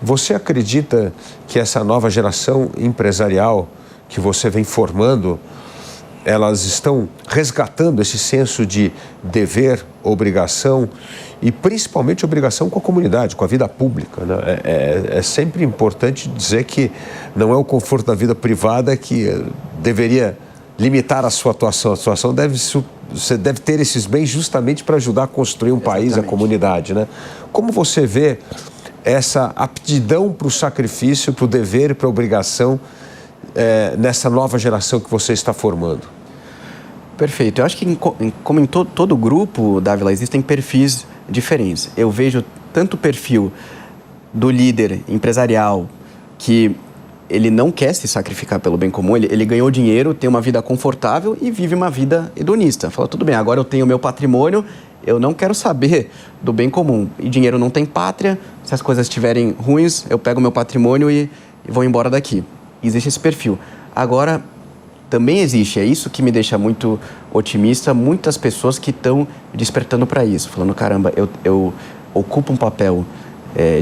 Você acredita que essa nova geração empresarial que você vem formando, elas estão resgatando esse senso de dever, obrigação e principalmente obrigação com a comunidade, com a vida pública, né? É sempre importante dizer que não é o conforto da vida privada que deveria limitar a sua atuação. A atuação você deve ter esses bens justamente para ajudar a construir um país, a comunidade, né? Como você vê essa aptidão para o sacrifício, para o dever e para a obrigação nessa nova geração que você está formando? Perfeito. Eu acho que, como em todo grupo, Dávila, existem perfis diferentes. Eu vejo tanto o perfil do líder empresarial que ele não quer se sacrificar pelo bem comum, ele ganhou dinheiro, tem uma vida confortável e vive uma vida hedonista. Fala, tudo bem, agora eu tenho o meu patrimônio, eu não quero saber do bem comum. E dinheiro não tem pátria, se as coisas estiverem ruins, eu pego o meu patrimônio e vou embora daqui. Existe esse perfil. Agora, também existe, é isso que me deixa muito otimista, muitas pessoas que estão despertando para isso, falando, caramba, eu ocupo um papel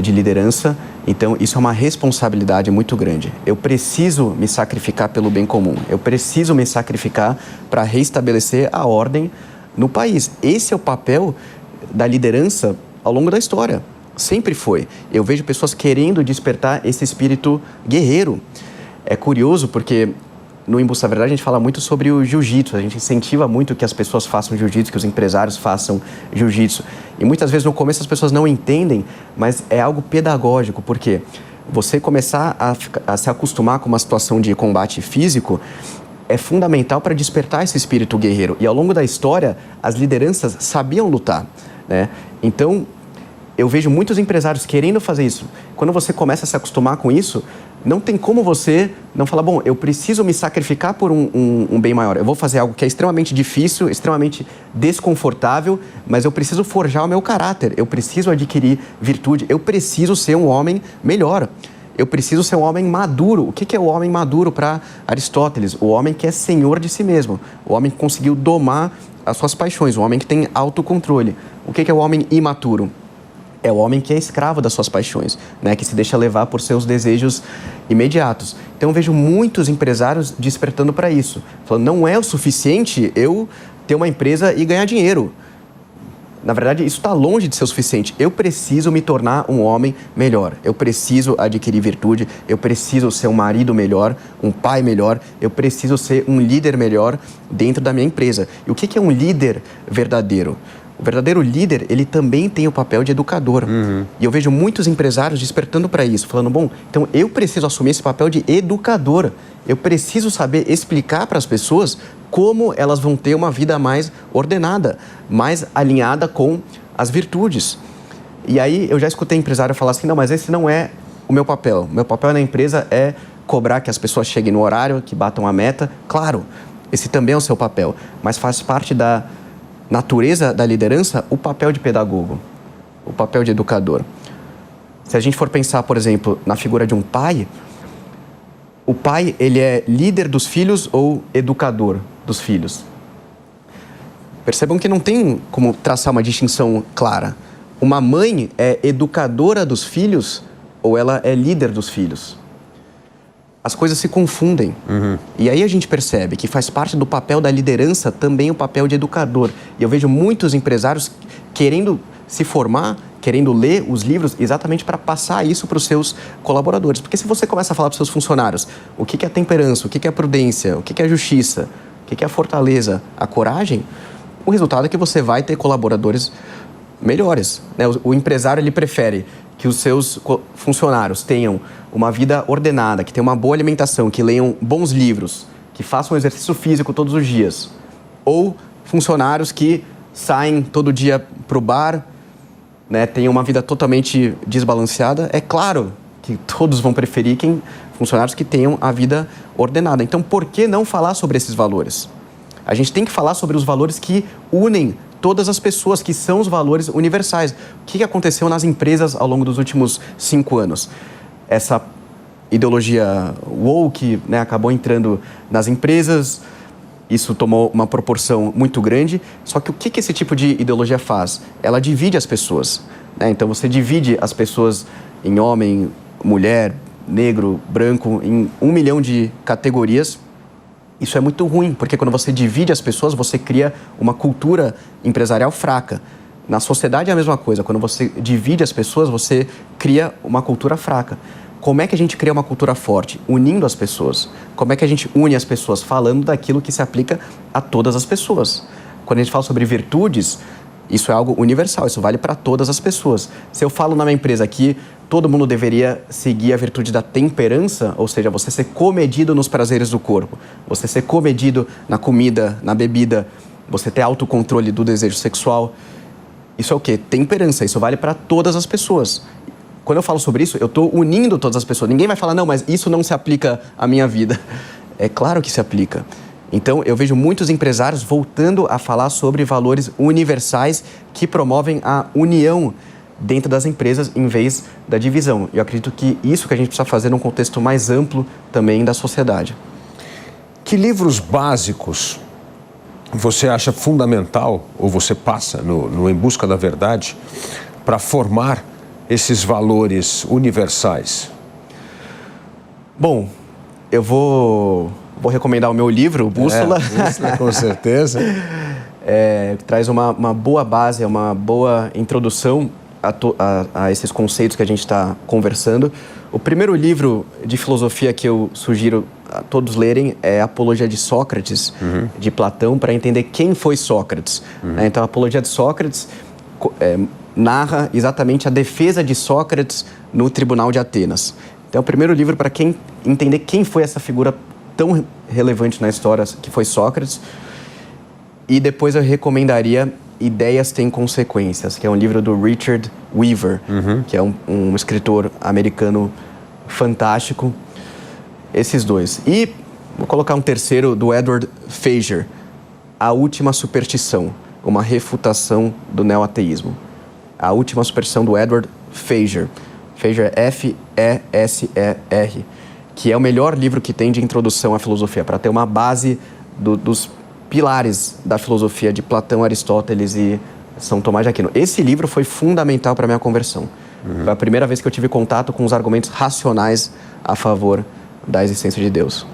de liderança, então isso é uma responsabilidade muito grande. Eu preciso me sacrificar pelo bem comum, eu preciso me sacrificar para restabelecer a ordem no país. Esse é o papel da liderança ao longo da história, sempre foi. Eu vejo pessoas querendo despertar esse espírito guerreiro. É curioso porque no Embusta da Verdade a gente fala muito sobre o jiu-jitsu, a gente incentiva muito que as pessoas façam jiu-jitsu, que os empresários façam jiu-jitsu. E muitas vezes no começo as pessoas não entendem, mas é algo pedagógico, porque você começar a se acostumar com uma situação de combate físico é fundamental para despertar esse espírito guerreiro. E ao longo da história, as lideranças sabiam lutar, né? Então, eu vejo muitos empresários querendo fazer isso. Quando você começa a se acostumar com isso, não tem como você não falar, bom, eu preciso me sacrificar por um bem maior. Eu vou fazer algo que é extremamente difícil, extremamente desconfortável, mas eu preciso forjar o meu caráter, eu preciso adquirir virtude, eu preciso ser um homem melhor. Eu preciso ser um homem maduro. O que é o homem maduro para Aristóteles? O homem que é senhor de si mesmo. O homem que conseguiu domar as suas paixões. O homem que tem autocontrole. O que é o homem imaturo? É o homem que é escravo das suas paixões, né? Que se deixa levar por seus desejos imediatos. Então eu vejo muitos empresários despertando para isso. Falando, não é o suficiente eu ter uma empresa e ganhar dinheiro. Na verdade, isso está longe de ser o suficiente. Eu preciso me tornar um homem melhor. Eu preciso adquirir virtude. Eu preciso ser um marido melhor, um pai melhor. Eu preciso ser um líder melhor dentro da minha empresa. E o que é um líder verdadeiro? O verdadeiro líder, ele também tem o papel de educador. E eu vejo muitos empresários despertando para isso, falando, bom, então eu preciso assumir esse papel de educador. Eu preciso saber explicar para as pessoas como elas vão ter uma vida mais ordenada, mais alinhada com as virtudes. E aí eu já escutei empresário falar assim, não, mas esse não é o meu papel. Meu papel na empresa é cobrar que as pessoas cheguem no horário, que batam a meta. Claro, esse também é o seu papel, mas faz parte da natureza da liderança o papel de pedagogo, o papel de educador. Se a gente for pensar, por exemplo, na figura de um pai, o pai, ele é líder dos filhos ou educador dos filhos? Percebam que não tem como traçar uma distinção clara. Uma mãe é educadora dos filhos ou ela é líder dos filhos? As coisas se confundem. E aí a gente percebe que faz parte do papel da liderança também o papel de educador. E eu vejo muitos empresários querendo se formar, querendo ler os livros exatamente para passar isso para os seus colaboradores. Porque se você começa a falar para os seus funcionários o que é temperança, o que é prudência, o que é justiça, o que é a fortaleza, a coragem, o resultado é que você vai ter colaboradores melhores, né? O empresário, ele prefere que os seus funcionários tenham uma vida ordenada, que tenham uma boa alimentação, que leiam bons livros, que façam exercício físico todos os dias. Ou funcionários que saem todo dia para o bar, né, tenham uma vida totalmente desbalanceada. É claro que todos vão preferir funcionários que tenham a vida ordenada. Então, por que não falar sobre esses valores? A gente tem que falar sobre os valores que unem todas as pessoas, que são os valores universais. O que aconteceu nas empresas ao longo dos últimos 5 anos? Essa ideologia woke, né, acabou entrando nas empresas, isso tomou uma proporção muito grande, só que o que esse tipo de ideologia faz? Ela divide as pessoas, né? Então você divide as pessoas em homem mulher, negro, branco, em 1 milhão de categorias. Isso é muito ruim, porque quando você divide as pessoas, você cria uma cultura empresarial fraca. Na sociedade é a mesma coisa. Quando você divide as pessoas, você cria uma cultura fraca. Como é que a gente cria uma cultura forte? Unindo as pessoas. Como é que a gente une as pessoas? Falando daquilo que se aplica a todas as pessoas. Quando a gente fala sobre virtudes, isso é algo universal, isso vale para todas as pessoas. Se eu falo na minha empresa que todo mundo deveria seguir a virtude da temperança, ou seja, você ser comedido nos prazeres do corpo, você ser comedido na comida, na bebida, você ter autocontrole do desejo sexual, isso é o quê? Temperança, isso vale para todas as pessoas. Quando eu falo sobre isso, eu estou unindo todas as pessoas. Ninguém vai falar, não, mas isso não se aplica à minha vida. É claro que se aplica. Então, eu vejo muitos empresários voltando a falar sobre valores universais que promovem a união dentro das empresas em vez da divisão. Eu acredito que isso que a gente precisa fazer num contexto mais amplo também da sociedade. Que livros básicos você acha fundamental, ou você passa no Em Busca da Verdade, para formar esses valores universais? Bom, eu vou recomendar o meu livro, Bússola. Bússola, com certeza. Traz uma boa base, uma boa introdução a esses conceitos que a gente está conversando. O primeiro livro de filosofia que eu sugiro a todos lerem é Apologia de Sócrates, de Platão, para entender quem foi Sócrates. Então, a Apologia de Sócrates narra exatamente a defesa de Sócrates no Tribunal de Atenas. Então, é o primeiro livro para quem entender quem foi essa figura tão relevante na história que foi Sócrates. E depois eu recomendaria Ideias Têm Consequências, que é um livro do Richard Weaver, que é um escritor americano fantástico. Esses dois. E vou colocar um terceiro do Edward Feser, A Última Superstição, uma refutação do neoateísmo. A Última Superstição do Edward Feser. Feser é F-E-S-E-R, que é o melhor livro que tem de introdução à filosofia, para ter uma base dos pilares da filosofia de Platão, Aristóteles e São Tomás de Aquino. Esse livro foi fundamental para a minha conversão. Foi a primeira vez que eu tive contato com os argumentos racionais a favor da existência de Deus.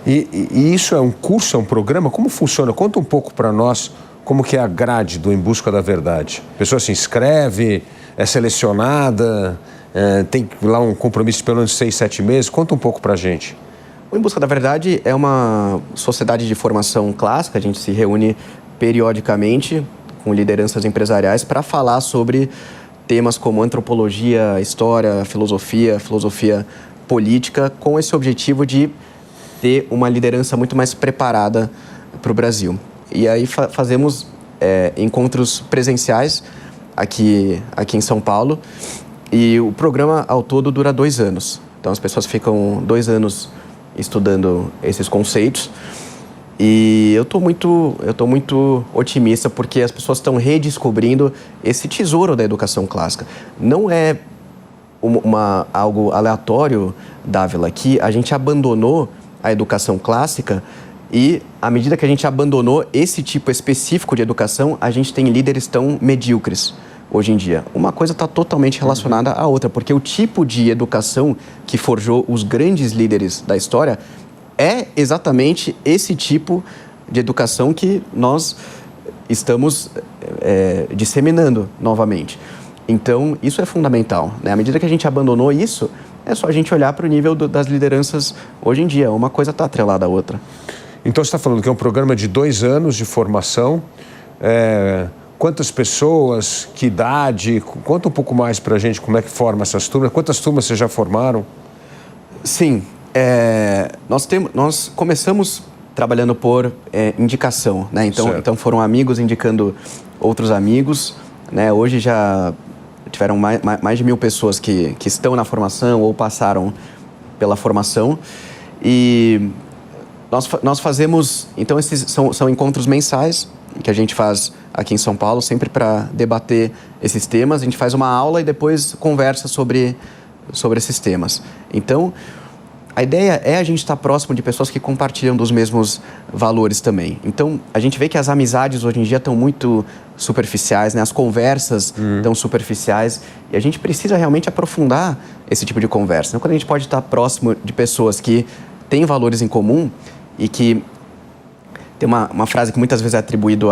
E isso é um curso, é um programa? Como funciona? Conta um pouco para nós como que é a grade do Em Busca da Verdade. A pessoa se inscreve, é selecionada, tem lá um compromisso de pelo menos 6, 7 meses. Conta um pouco para a gente. O Em Busca da Verdade é uma sociedade de formação clássica. A gente se reúne periodicamente com lideranças empresariais para falar sobre temas como antropologia, história, filosofia política, com esse objetivo de ter uma liderança muito mais preparada para o Brasil. E aí fazemos encontros presenciais aqui em São Paulo, e o programa ao todo dura 2 anos. Então as pessoas ficam 2 anos estudando esses conceitos, e eu tô muito otimista porque as pessoas estão redescobrindo esse tesouro da educação clássica. Não é algo aleatório, Dávila, que a gente abandonou a educação clássica, e à medida que a gente abandonou esse tipo específico de educação, a gente tem líderes tão medíocres hoje em dia. Uma coisa está totalmente relacionada à outra, porque o tipo de educação que forjou os grandes líderes da história é exatamente esse tipo de educação que nós estamos disseminando novamente. Então, isso é fundamental, né? À medida que a gente abandonou isso, é só a gente olhar para o nível das lideranças hoje em dia. Uma coisa está atrelada à outra. Então, você está falando que é um programa de 2 anos de formação. Quantas pessoas, que idade? Conta um pouco mais para a gente como é que forma essas turmas. Quantas turmas vocês já formaram? Sim, nós começamos trabalhando por indicação, né? Então foram amigos indicando outros amigos, né? Hoje já tiveram mais de 1.000 pessoas que estão na formação ou passaram pela formação. E nós fazemos, então esses são encontros mensais que a gente faz aqui em São Paulo, sempre para debater esses temas. A gente faz uma aula e depois conversa sobre esses temas. Então, A ideia é a gente estar próximo de pessoas que compartilham dos mesmos valores também. Então, a gente vê que as amizades hoje em dia estão muito superficiais, né? As conversas estão superficiais e a gente precisa realmente aprofundar esse tipo de conversa. Então, quando a gente pode estar próximo de pessoas que têm valores em comum e que tem uma frase que muitas vezes é atribuída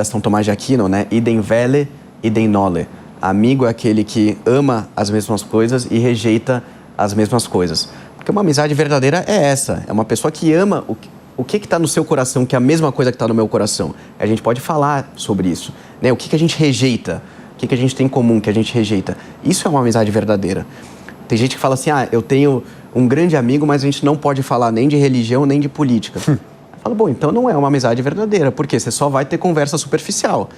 a São Tomás de Aquino, né? Idem vele, idem nole. Amigo é aquele que ama as mesmas coisas e rejeita as mesmas coisas. Porque uma amizade verdadeira é essa. É uma pessoa que ama o que está no seu coração, que é a mesma coisa que está no meu coração. A gente pode falar sobre isso, né? O que a gente rejeita, o que a gente tem em comum, que a gente rejeita. Isso é uma amizade verdadeira. Tem gente que fala assim, eu tenho um grande amigo, mas a gente não pode falar nem de religião, nem de política. Eu falo, bom, então não é uma amizade verdadeira, porque você só vai ter conversa superficial.